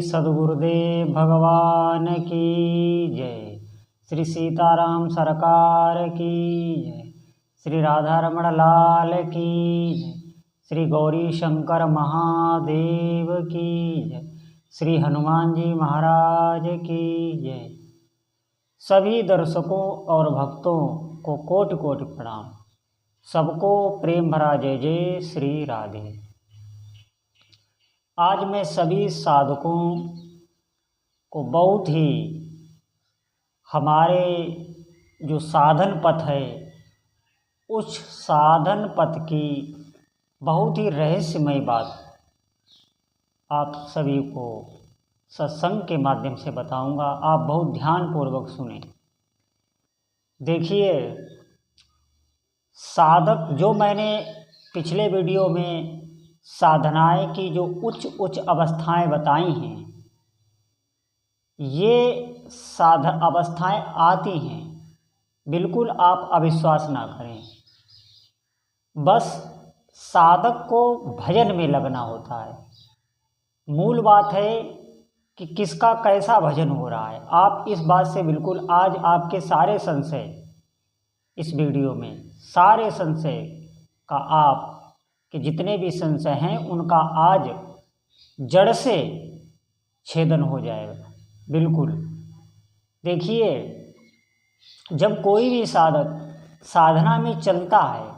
सद्गुरुदेव भगवान की जय। श्री सीताराम सरकार की जय। श्री राधा रमण लाल की जय। श्री गौरी शंकर महादेव की जय। श्री हनुमान जी महाराज की जय। सभी दर्शकों और भक्तों को कोटि कोटि प्रणाम। सबको प्रेम भरा जय जय श्री राधे। आज मैं सभी साधकों को बहुत ही हमारे जो साधन पथ है उस साधन पथ की बहुत ही रहस्यमय बात आप सभी को सत्संग के माध्यम से बताऊंगा। आप बहुत ध्यानपूर्वक सुने। देखिए, साधक जो मैंने पिछले वीडियो में साधनाएं की जो उच्च उच्च अवस्थाएं बताई हैं, ये अवस्थाएं आती हैं, बिल्कुल आप अविश्वास ना करें। बस साधक को भजन में लगना होता है। मूल बात है कि किसका कैसा भजन हो रहा है। आप इस बात से बिल्कुल आज आपके सारे संशय इस वीडियो में सारे संशय का आप कि जितने भी संशय हैं उनका आज जड़ से छेदन हो जाएगा। बिल्कुल देखिए, जब कोई भी साधक साधना में चलता है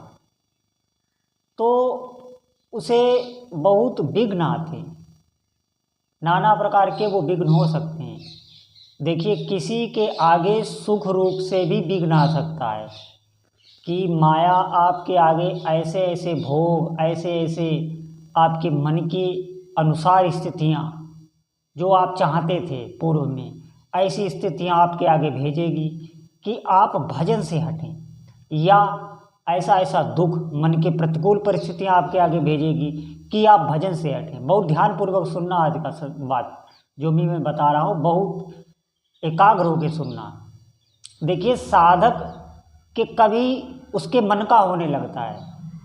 तो उसे बहुत विघ्न आते हैं, नाना प्रकार के वो विघ्न हो सकते हैं। देखिए, किसी के आगे सुख रूप से भी विघ्न आ सकता है कि माया आपके आगे ऐसे ऐसे भोग, ऐसे ऐसे आपके मन के अनुसार स्थितियाँ जो आप चाहते थे पूर्व में, ऐसी स्थितियाँ आपके आगे भेजेगी कि आप भजन से हटें, या ऐसा ऐसा दुख, मन के प्रतिकूल परिस्थितियाँ आपके आगे भेजेगी कि आप भजन से हटें। बहुत ध्यानपूर्वक सुनना आज का बात जो भी मैं बता रहा हूँ, बहुत एकाग्र होकर सुनना। देखिए, साधक के कभी उसके मन का होने लगता है,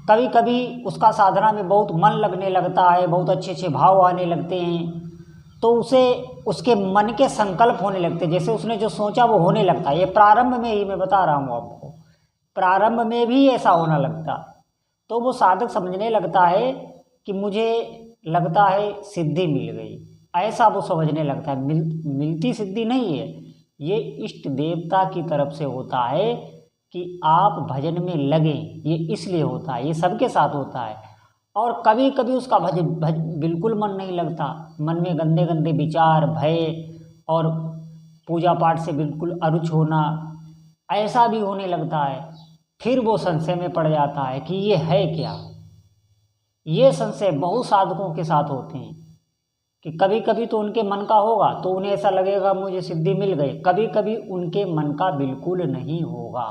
कभी कभी उसका साधना में बहुत मन लगने लगता है, बहुत अच्छे अच्छे भाव आने लगते हैं, तो उसे उसके मन के संकल्प होने लगते हैं, जैसे उसने जो सोचा वो होने लगता है। ये प्रारंभ में ही मैं बता रहा हूँ आपको, प्रारंभ में भी ऐसा होना लगता। तो वो साधक समझने लगता है कि मुझे लगता है सिद्धि मिल गई, ऐसा वो समझने लगता है। मिलती सिद्धि नहीं है, ये इष्ट देवता की तरफ से होता है कि आप भजन में लगें, ये इसलिए होता है, ये सबके साथ होता है। और कभी कभी उसका भजन बिल्कुल मन नहीं लगता, मन में गंदे गंदे विचार, भय और पूजा पाठ से बिल्कुल अरुच होना, ऐसा भी होने लगता है। फिर वो संशय में पड़ जाता है कि ये है क्या। ये संशय बहुत साधकों के साथ होते हैं कि कभी कभी तो उनके मन का होगा तो उन्हें ऐसा लगेगा मुझे सिद्धि मिल गई, कभी कभी उनके मन का बिल्कुल नहीं होगा,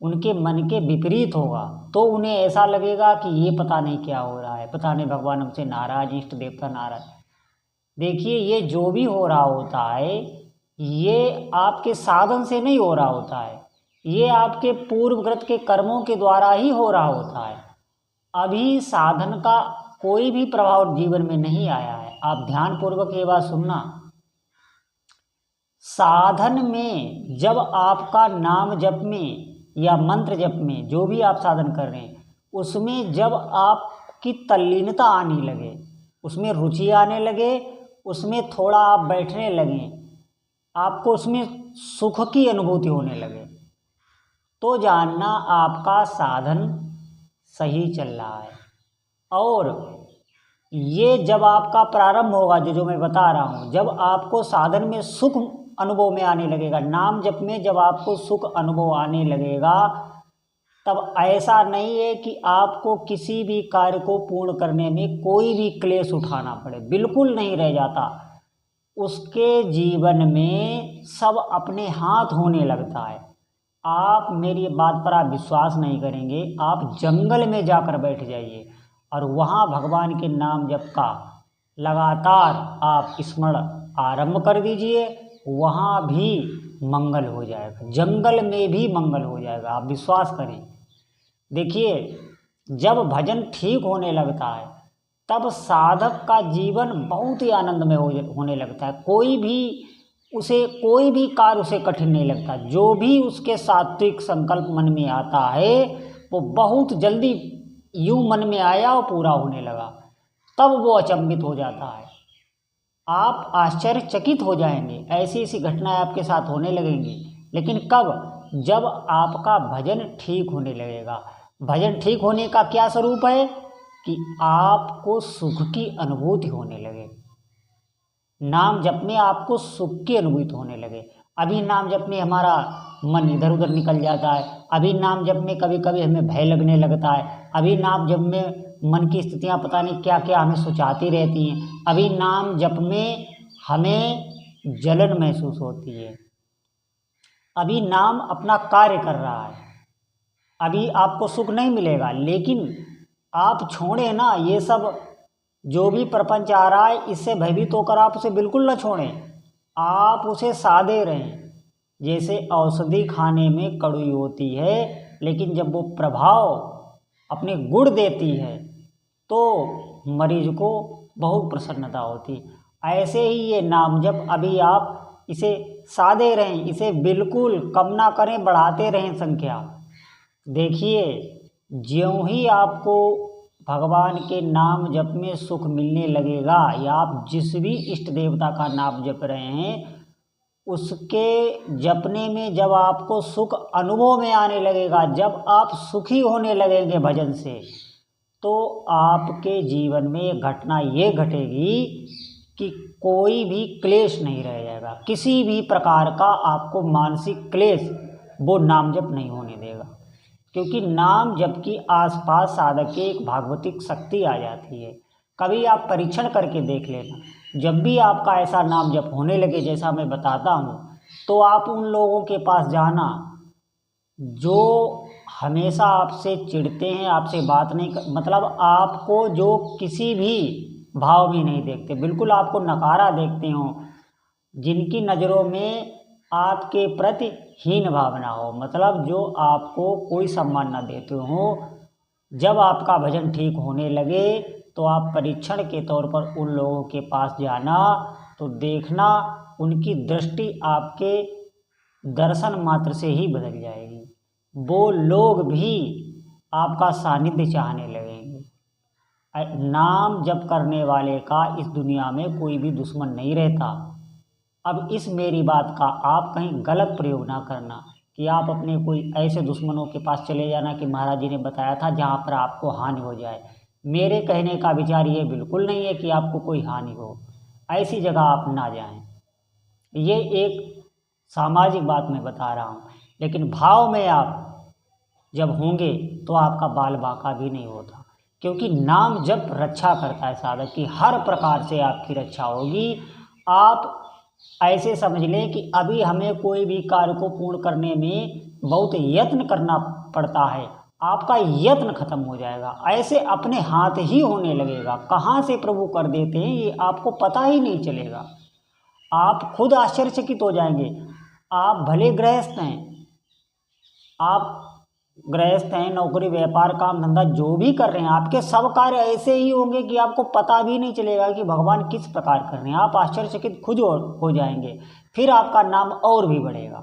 उनके मन के विपरीत होगा, तो उन्हें ऐसा लगेगा कि ये पता नहीं क्या हो रहा है, पता नहीं भगवान हमसे नाराज, इष्ट देवता नाराज। देखिए, ये जो भी हो रहा होता है ये आपके साधन से नहीं हो रहा होता है, ये आपके पूर्वकृत के कर्मों के द्वारा ही हो रहा होता है। अभी साधन का कोई भी प्रभाव जीवन में नहीं आया है। आप ध्यानपूर्वक ये बात सुनना। साधन में जब आपका नाम जप में या मंत्र जप में जो भी आप साधन कर रहे हैं, उसमें जब आपकी तल्लीनता आने लगे, उसमें रुचि आने लगे, उसमें थोड़ा आप बैठने लगें, आपको उसमें सुख की अनुभूति होने लगे, तो जानना आपका साधन सही चल रहा है। और ये जब आपका प्रारंभ होगा, जो मैं बता रहा हूँ, जब आपको साधन में सुख अनुभव में आने लगेगा, नाम जप में जब आपको सुख अनुभव आने लगेगा, तब ऐसा नहीं है कि आपको किसी भी कार्य को पूर्ण करने में कोई भी क्लेश उठाना पड़े, बिल्कुल नहीं रह जाता। उसके जीवन में सब अपने हाथ होने लगता है। आप मेरी बात पर आप विश्वास नहीं करेंगे, आप जंगल में जाकर बैठ जाइए और वहाँ भगवान के नाम जप का लगातार आप स्मरण आरंभ कर दीजिए, वहाँ भी मंगल हो जाएगा, जंगल में भी मंगल हो जाएगा, आप विश्वास करें। देखिए, जब भजन ठीक होने लगता है तब साधक का जीवन बहुत ही आनंदमय होने लगता है। कोई भी कार्य उसे कठिन नहीं लगता। जो भी उसके सात्विक संकल्प मन में आता है वो बहुत जल्दी यूं मन में आया और पूरा होने लगा। तब वो अचंभित हो जाता है। आप आश्चर्यचकित हो जाएंगे, ऐसी ऐसी घटनाएं आपके साथ होने लगेंगी। लेकिन कब? जब आपका भजन ठीक होने लगेगा। भजन ठीक होने का क्या स्वरूप है कि आपको सुख की अनुभूति होने लगे। नाम जप में आपको सुख की अनुभूति होने लगे। अभी नाम जप में हमारा मन इधर उधर निकल जाता है। अभी नाम जप में कभी कभी हमें भय लगने लगता है। अभी नाम जप में मन की स्थितियां पता नहीं क्या क्या हमें सोचाती रहती हैं। अभी नाम जप में हमें जलन महसूस होती है। अभी नाम अपना कार्य कर रहा है। अभी आपको सुख नहीं मिलेगा, लेकिन आप छोड़ें ना ये सब। जो भी प्रपंच आ रहा है इससे भयभीत होकर आप उसे बिल्कुल न छोड़ें। आप उसे साधे रहें। जैसे औषधि खाने में कड़वी होती है, लेकिन जब वो प्रभाव अपने गुण देती है तो मरीज को बहुत प्रसन्नता होती। ऐसे ही ये नाम जप अभी आप इसे साधे रहें, इसे बिल्कुल कम ना करें, बढ़ाते रहें संख्या। देखिए, ज्यों ही आपको भगवान के नाम जप में सुख मिलने लगेगा, या आप जिस भी इष्ट देवता का नाम जप रहे हैं उसके जपने में जब आपको सुख अनुभव में आने लगेगा, जब आप सुखी होने लगेंगे भजन से, तो आपके जीवन में एक घटना ये घटेगी कि कोई भी क्लेश नहीं रह जाएगा। किसी भी प्रकार का आपको मानसिक क्लेश वो नाम जप नहीं होने देगा। क्योंकि नाम जप की आसपास साधक के एक भागवतिक शक्ति आ जाती है। कभी आप परीक्षण करके देख लेना, जब भी आपका ऐसा नाम जप होने लगे जैसा मैं बताता हूँ, तो आप उन लोगों के पास जाना जो हमेशा आपसे चिढ़ते हैं, आपसे बात नहीं मतलब आपको जो किसी भी भाव में नहीं देखते, बिल्कुल आपको नकारा देखते हो, जिनकी नज़रों में आपके प्रति हीन भावना हो, मतलब जो आपको कोई सम्मान न देते हो। जब आपका भजन ठीक होने लगे तो आप परीक्षण के तौर पर उन लोगों के पास जाना, तो देखना उनकी दृष्टि आपके दर्शन मात्र से ही बदल जाएगी। वो लोग भी आपका सानिध्य चाहने लगेंगे। नाम जप करने वाले का इस दुनिया में कोई भी दुश्मन नहीं रहता। अब इस मेरी बात का आप कहीं गलत प्रयोग ना करना कि आप अपने कोई ऐसे दुश्मनों के पास चले जाना कि महाराज जी ने बताया था जहाँ पर आपको हानि हो जाए। मेरे कहने का विचार ये बिल्कुल नहीं है कि आपको कोई हानि हो, ऐसी जगह आप ना जाएं। ये एक सामाजिक बात मैं बता रहा हूँ। लेकिन भाव में आप जब होंगे तो आपका बाल बांका भी नहीं होता, क्योंकि नाम जब रक्षा करता है साधक की, हर प्रकार से आपकी रक्षा होगी। आप ऐसे समझ लें कि अभी हमें कोई भी कार्य को पूर्ण करने में बहुत यत्न करना पड़ता है, आपका यत्न खत्म हो जाएगा। ऐसे अपने हाथ ही होने लगेगा। कहाँ से प्रभु कर देते हैं ये आपको पता ही नहीं चलेगा। आप खुद आश्चर्यचकित हो जाएंगे। आप भले गृहस्थ हैं, आप गृहस्थ हैं, नौकरी व्यापार काम धंधा जो भी कर रहे हैं, आपके सब कार्य ऐसे ही होंगे कि आपको पता भी नहीं चलेगा कि भगवान किस प्रकार कर रहे हैं। आप आश्चर्यचकित खुद हो जाएंगे। फिर आपका नाम और भी बढ़ेगा,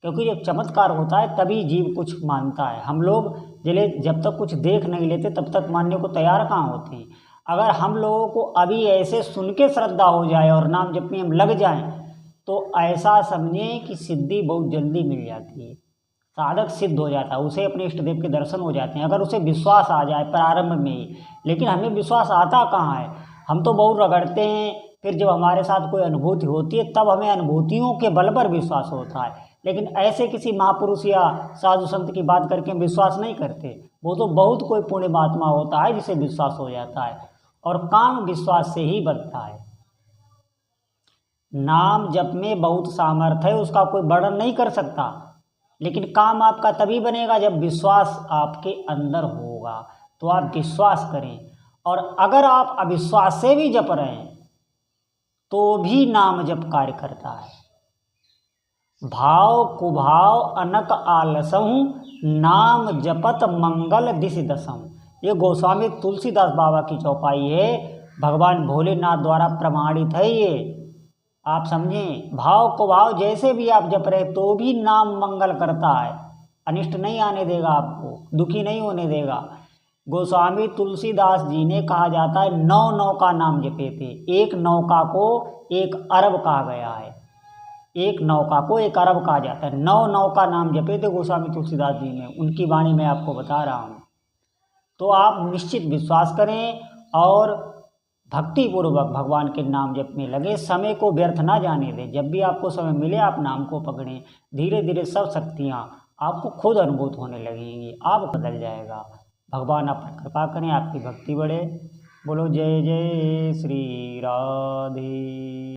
क्योंकि जब चमत्कार होता है तभी जीव कुछ मानता है। हम लोग जब तक कुछ देख नहीं लेते तब तक मानने को तैयार कहाँ होते हैं। अगर हम लोगों को अभी ऐसे सुन के श्रद्धा हो जाए और नाम जप में हम लग जाएं, तो ऐसा समझें कि सिद्धि बहुत जल्दी मिल जाती है। साधक सिद्ध हो जाता है, उसे अपने इष्ट देव के दर्शन हो जाते हैं, अगर उसे विश्वास आ जाए प्रारंभ में ही। लेकिन हमें विश्वास आता कहाँ है, हम तो बहुत रगड़ते हैं। फिर जब हमारे साथ कोई अनुभूति होती है तब हमें अनुभूतियों के बल पर विश्वास होता है। लेकिन ऐसे किसी महापुरुष या साधु संत की बात करके हम विश्वास नहीं करते। वो तो बहुत कोई पुण्य महात्मा होता है जिसे विश्वास हो जाता है, और काम विश्वास से ही बनता है। नाम जप में बहुत सामर्थ्य है, उसका कोई वर्णन नहीं कर सकता। लेकिन काम आपका तभी बनेगा जब विश्वास आपके अंदर होगा। तो आप विश्वास करें, और अगर आप अविश्वास से भी जप रहे हैं तो भी नाम जप कार्य करता है। भाव कुभाव अनक आलसहु, नाम जपत मंगल दिशि दसम। ये गोस्वामी तुलसीदास बाबा की चौपाई है, भगवान भोलेनाथ द्वारा प्रमाणित है ये। आप समझें, भाव को भाव जैसे भी आप जप रहे तो भी नाम मंगल करता है, अनिष्ट नहीं आने देगा, आपको दुखी नहीं होने देगा। गोस्वामी तुलसीदास जी ने कहा जाता है 9 नौका नाम जपे थे। एक नौका को 1 अरब कहा गया है, एक नौका को 1 अरब कहा जाता है। 9 नौका नाम जपे थे गोस्वामी तुलसीदास जी ने, उनकी वाणी में आपको बता रहा हूँ। तो आप निश्चित विश्वास करें और भक्तिपूर्वक भगवान के नाम जपने लगे, समय को व्यर्थ ना जाने दें। जब भी आपको समय मिले आप नाम को पकड़ें, धीरे धीरे सब शक्तियाँ आपको खुद अनुभूत होने लगेंगी, आप बदल जाएगा। भगवान आप पर कृपा करें, आपकी भक्ति बढ़े। बोलो जय जय श्री राधे।